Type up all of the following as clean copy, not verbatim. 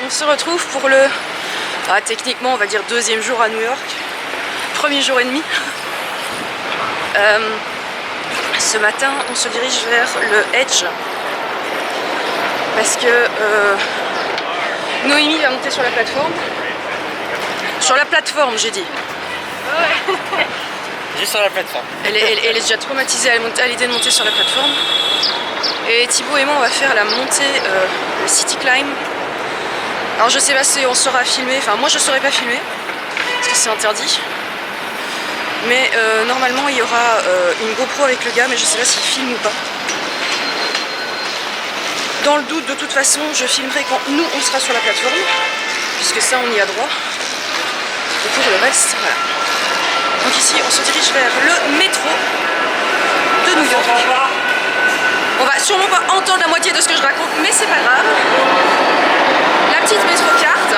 on se retrouve pour le, techniquement on va dire deuxième jour à New York, premier jour et demi. Ce matin on se dirige vers le Edge parce que Noémie va monter sur la plateforme. Sur la plateforme j'ai dit. Ouais. Juste sur la plateforme. Elle est déjà traumatisée à l'idée de monter sur la plateforme. Et Thibaut et moi on va faire la montée, le City Climb. Alors je sais pas si on sera filmé, enfin moi je serai pas filmé parce que c'est interdit. Mais normalement il y aura une GoPro avec le gars, mais je sais pas s'il filme ou pas. Dans le doute, de toute façon, je filmerai quand nous on sera sur la plateforme, puisque ça on y a droit. Et pour le reste, voilà. Donc ici on se dirige vers le métro de New York. On va sûrement pas entendre la moitié de ce que je raconte, mais c'est pas grave. La petite métro-carte.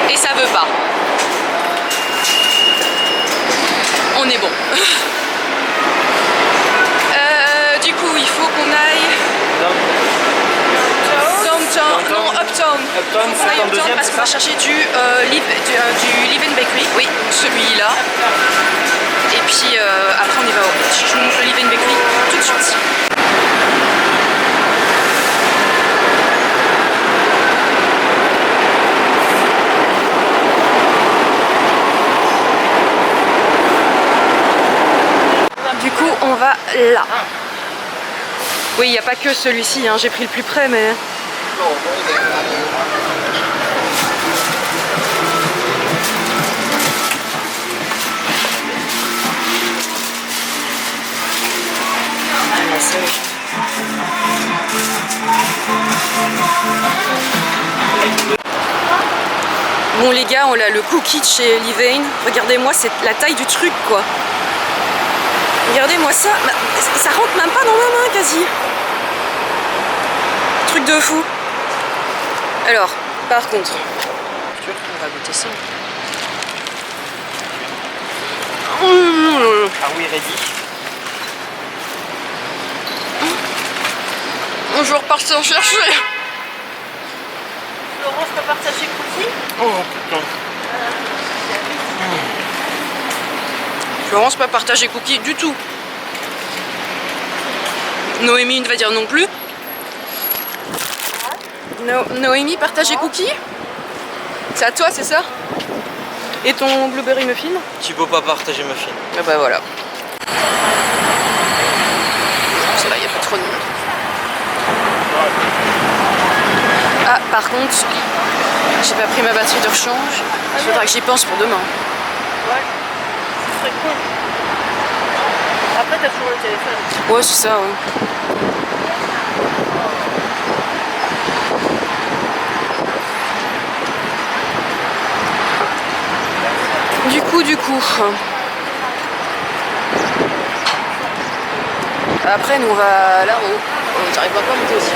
Et ça veut pas. On est bon. Du coup, il faut qu'on aille... Downtown, non, Uptown. Uptown, c'est en deuxième, parce qu'on va chercher du Live-In Bakery. Oui, celui-là. Et puis après on y va au Edge. Je vous montre le Live-In Bakery tout de suite. Du coup on va là. Oui, il n'y a pas que celui-ci, hein. J'ai pris le plus près mais... Bon les gars, on a le cookie de chez Levain. Regardez-moi, c'est la taille du truc quoi. Regardez-moi ça, ça rentre même pas dans ma main quasi. Truc de fou. Alors, par contre, on va goûter ça. Ah oui, ready. Je vais repartir en chercher. Laurence peut partager cookie. Oh putain. Florence pas partager cookies du tout. Noémie ne va dire non plus. Noémie partager cookies. C'est à toi, c'est ça? Et ton blueberry muffin? Thibaut pas partager muffin. Ah bah voilà. Ça va, il n'y a pas trop de monde. Ah, par contre, j'ai pas pris ma batterie de rechange. Il faudra que j'y pense pour demain. Ouais, ce serait cool. Après, t'as toujours le téléphone. Ouais, c'est ça, ouais. Du coup. Après, nous on va là-haut. On n'arrivera pas à monter aussi.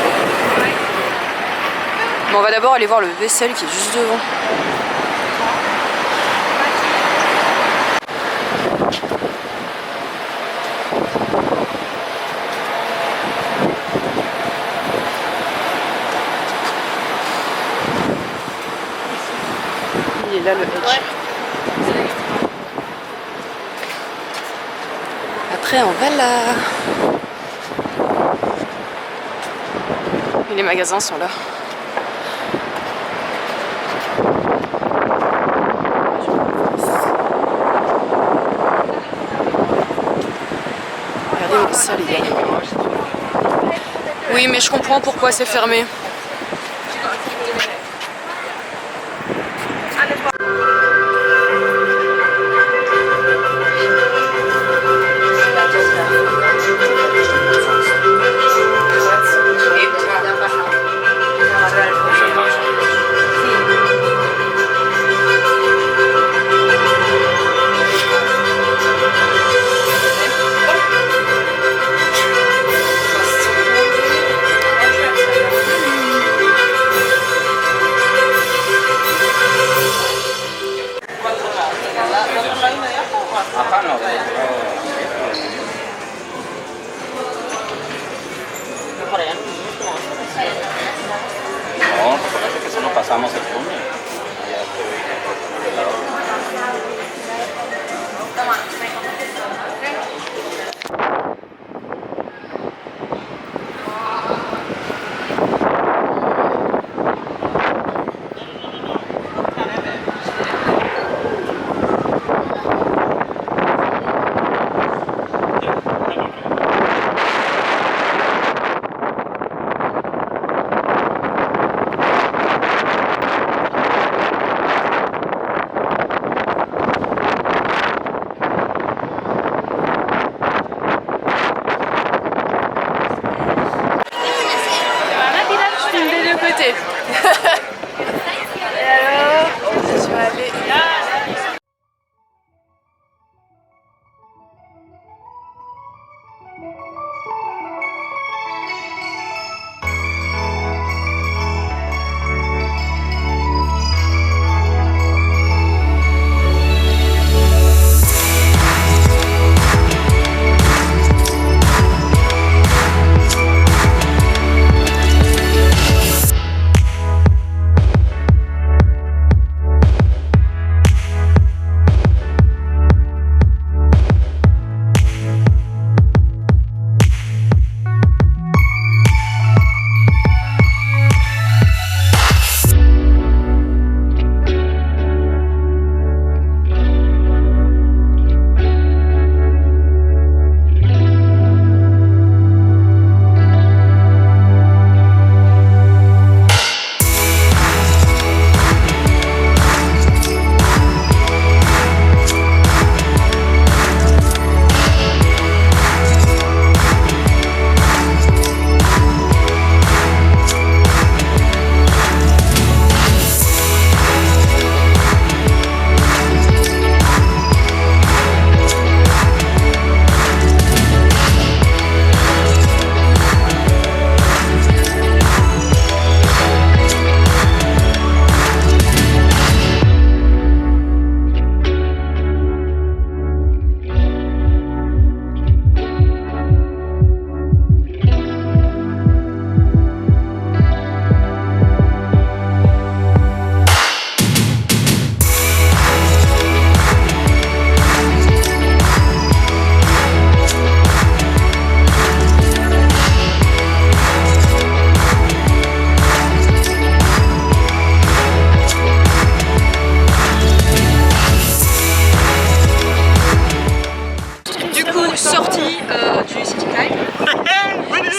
Mais on va d'abord aller voir le vaisselle qui est juste devant. Il est là le Edge. Ouais. Après on va là. Et les magasins sont là. Regardez ça les gars. Oui mais je comprends pourquoi c'est fermé. Nosotros pasamos el túnel.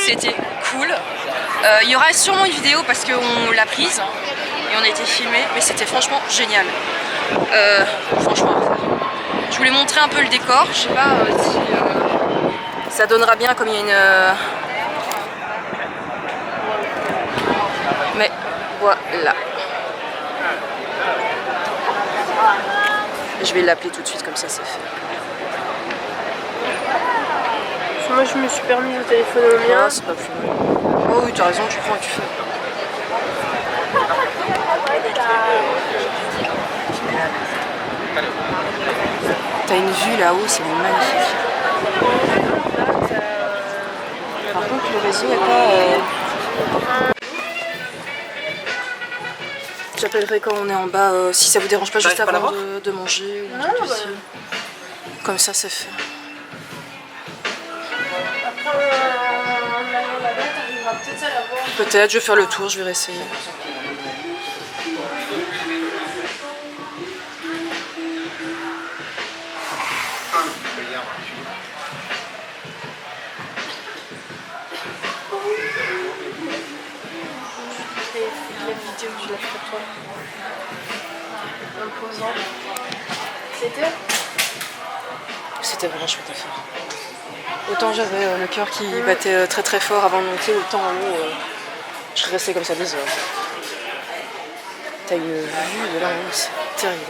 C'était cool. Il y aura sûrement une vidéo parce qu'on l'a prise et on a été filmé, mais c'était franchement génial. Franchement, je voulais montrer un peu le décor. Je sais pas si ça donnera bien comme il y a une. Mais voilà. Je vais l'appeler tout de suite comme ça c'est fait. Moi je me suis permis de téléphoner au mien. Ah, c'est pas plus mal. Oh oui, tu as raison, tu prends et tu fais. T'as une vue là-haut, c'est magnifique. Par contre, le réseau est pas. J'appellerai quand on est en bas, si ça vous dérange pas, juste avant de manger ou un truc ici. Comme ça, c'est fait. Peut-être, je vais faire le tour, je vais réessayer. La vidéo que je l'ai fait toi. Imposant. C'était vraiment chouette à faire. Autant j'avais le cœur qui battait très très fort avant de monter, autant en haut, je serais restée comme ça des heures. T'as une vue de là en haut, c'est terrible.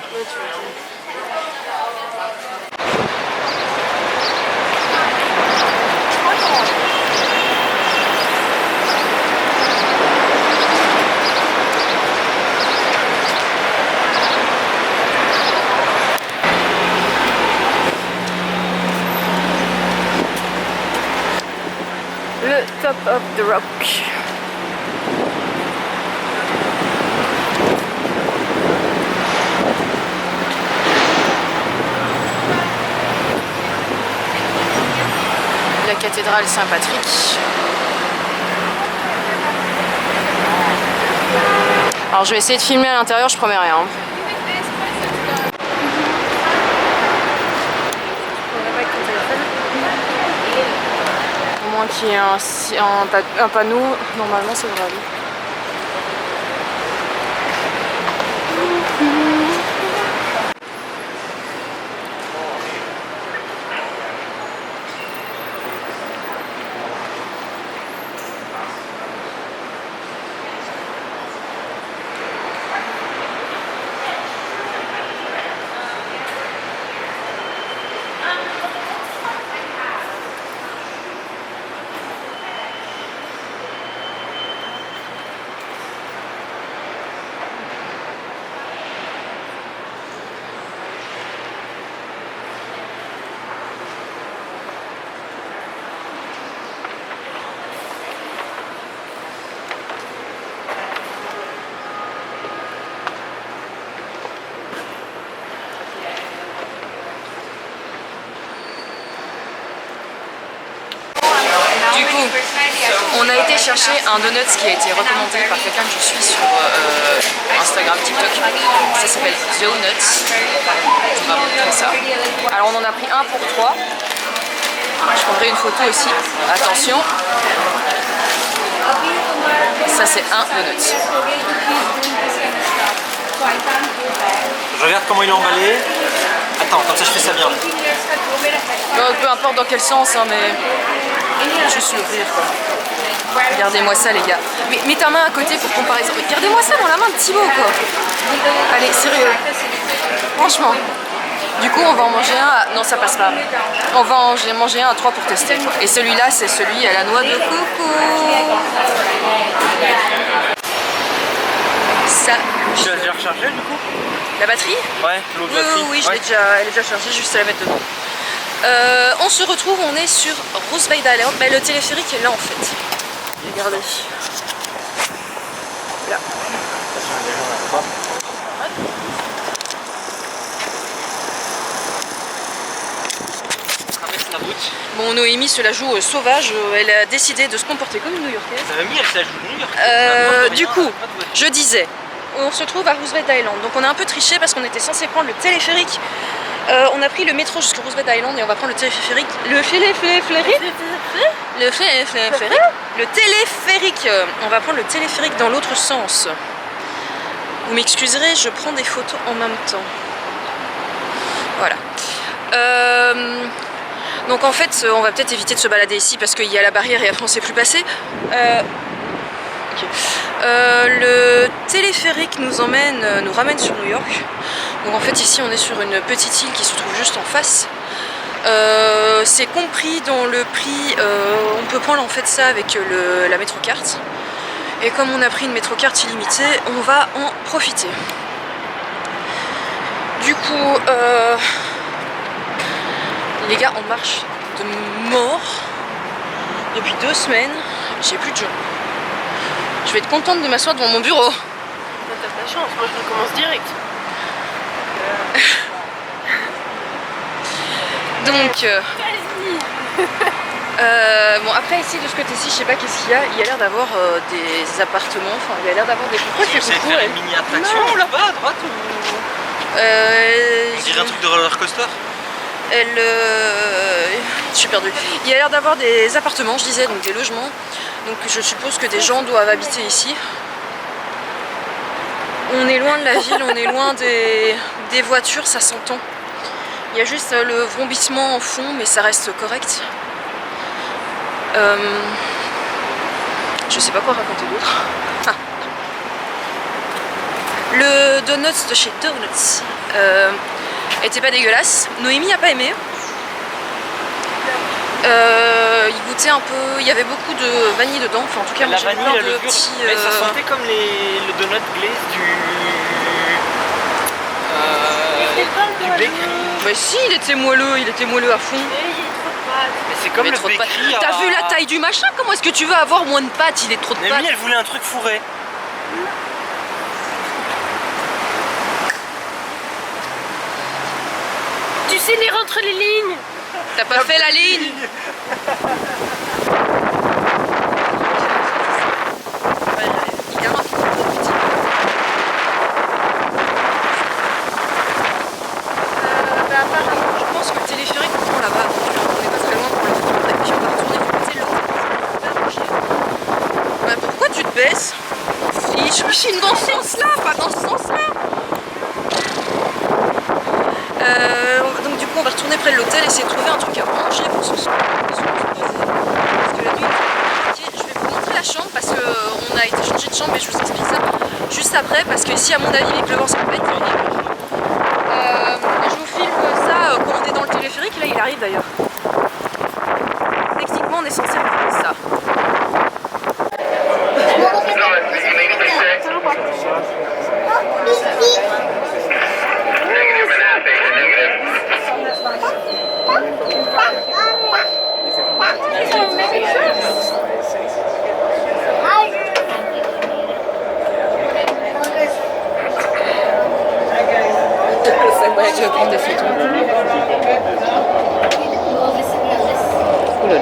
Le top of the rock. cathédrale Saint-Patrick. Alors je vais essayer de filmer à l'intérieur, je promets rien. Au moins qu'il y ait un panneau, normalement ça devrait aller. Du coup, on a été chercher un donut qui a été recommandé par quelqu'un que je suis sur Instagram, TikTok. Ça s'appelle Donuts. On va montrer ça. Alors on en a pris un pour 3. Je prendrai une photo aussi. Attention. Ça c'est un donut. Je regarde comment il est emballé. Attends, comme ça je fais ça bien. Donc, peu importe dans quel sens, hein, mais juste l'ouvrir quoi. Regardez-moi ça les gars. Mais mets ta main à côté pour comparer. Regardez-moi ça dans la main de Thibaut quoi. Allez, sérieux. Franchement. Du coup on va en manger un à... Non ça passe pas. On va en manger un à 3 pour tester quoi. Et celui-là c'est celui à la noix de coco. Ça. Tu l'as déjà rechargé du coup? La batterie? Ouais, l'autre batterie. Oui, elle est déjà chargée, juste à la mettre dedans. On se retrouve, on est sur Roosevelt Island. Bah, le téléphérique est là en fait. Regardez. Là. Bon, Noémie se la joue sauvage, elle a décidé de se comporter comme une New-Yorkaise. Noémie, elle se la joue New-Yorkaise. Du coup, je disais, on se trouve à Roosevelt Island. Donc on a un peu triché parce qu'on était censé prendre le téléphérique. On a pris le métro jusqu'à Roosevelt Island et on va prendre le téléphérique. Le téléphérique. On va prendre le téléphérique dans l'autre sens. Vous m'excuserez, je prends des photos en même temps. Voilà. Donc en fait, on va peut-être éviter de se balader ici parce qu'il y a la barrière et après on ne sait plus passer. Le téléphérique nous ramène sur New York. Donc en fait ici on est sur une petite île qui se trouve juste en face. C'est compris dans le prix, on peut prendre en fait ça avec la métrocarte. Et comme on a pris une métrocarte illimitée, on va en profiter. Du coup, les gars, on marche de mort depuis 2 semaines. J'ai plus de jambes. Je vais être contente de m'asseoir devant mon bureau. T'as ta chance, moi je commence direct. Donc, bon après ici de ce côté-ci, je sais pas qu'est-ce qu'il y a. Il y a l'air d'avoir des appartements. Enfin, il y a l'air d'avoir des. Pourquoi c'est coucou, une mini attraction là-bas à droite ou... On dirait un truc de roller coaster. Je suis perdue. Il y a l'air d'avoir des appartements, je disais, donc des logements. Donc je suppose que des gens doivent habiter ici. On est loin de la ville, on est loin des voitures, ça s'entend. Il y a juste le vrombissement en fond, mais ça reste correct. Je sais pas quoi raconter d'autre. Ah. Le donuts de chez Donuts était pas dégueulasse. Noémie a pas aimé. Il goûtait un peu, il y avait beaucoup de vanille dedans. Enfin en tout cas moi j'ai plein de petits. Mais ça sentait comme le donut glaze du bakery. Bah si, il était moelleux à fond. Mais c'est comme le bakery. T'as vu la taille du machin? Comment est-ce que tu veux avoir moins de pâtes? Il est trop de pâtes. Noémie, elle voulait un truc fourré. Tu sais lire entre les lignes. T'as pas fait la ligne. retourner près de l'hôtel, essayer de trouver un truc à manger pour se poser. Parce que la nuit est compliquée. Je vais vous montrer la chambre parce qu'on a été changé de chambre et je vous explique ça juste après. Parce que ici, à mon avis, il pleut, ça va être terrible. Je vous filme ça quand on est dans le téléphérique. Là, il arrive d'ailleurs. Techniquement, on est censé retrouver ça. C'est vrai que je vais prendre des photos. Oh là là.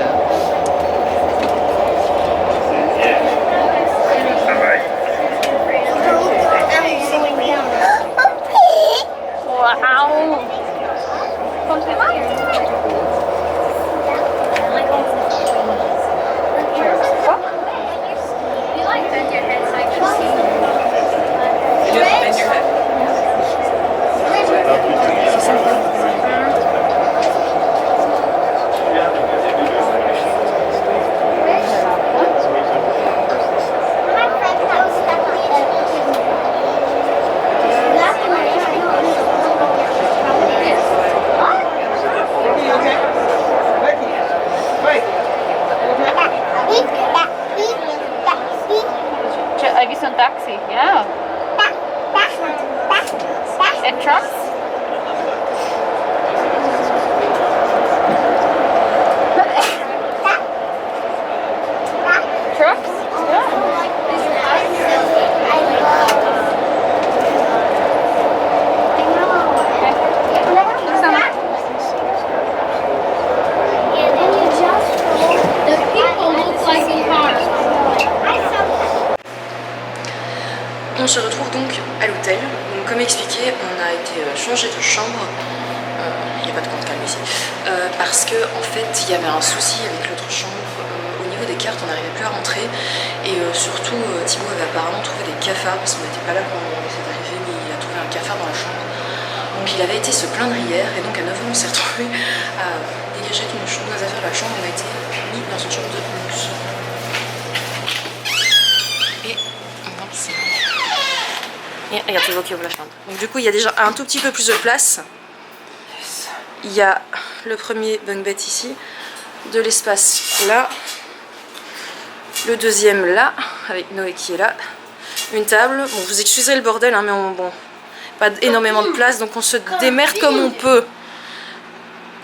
Have you some taxi? Yeah. And trucks? Trucks? On se retrouve donc à l'hôtel. Donc, comme expliqué, on a été changé de chambre. Il n'y a pas de compte calme ici. Parce que en fait, il y avait un souci avec l'autre chambre. Au niveau des cartes, on n'arrivait plus à rentrer. Et surtout, Thibaut avait apparemment trouvé des cafards parce qu'on n'était pas là quand on est arrivé, mais il a trouvé un cafard dans la chambre. Donc il avait été se plaindre hier. Et donc à 9h, on s'est retrouvé à dégager toutes nos affaires de la chambre. On a été mis dans une chambre de luxe. Et regarde, c'est qui ouvre la chambre. Donc du coup, il y a déjà un tout petit peu plus de place. Il y a le premier bunk bed ici, de l'espace là, le deuxième là, avec Noé qui est là, une table. Bon, vous excuserez le bordel, hein, mais bon, pas énormément de place, donc on se démerde comme on peut.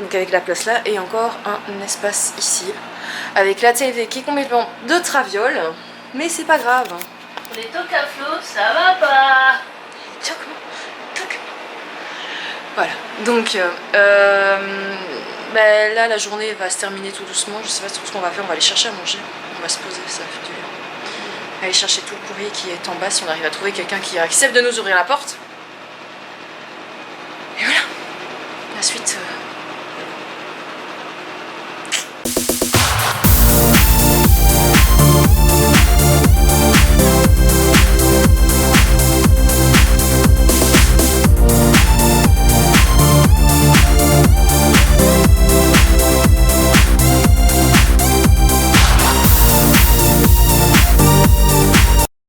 Donc avec la place là, et encore un espace ici, avec la télé qui est complètement de traviole, mais c'est pas grave. Les tocs à flot, ça va pas. Voilà, donc là la journée va se terminer tout doucement. Je sais pas trop ce qu'on va faire, on va aller chercher à manger. On va se poser, ça fait du bien. Aller chercher tout le courrier qui est en bas si on arrive à trouver quelqu'un qui accepte de nous ouvrir la porte. Et voilà, la suite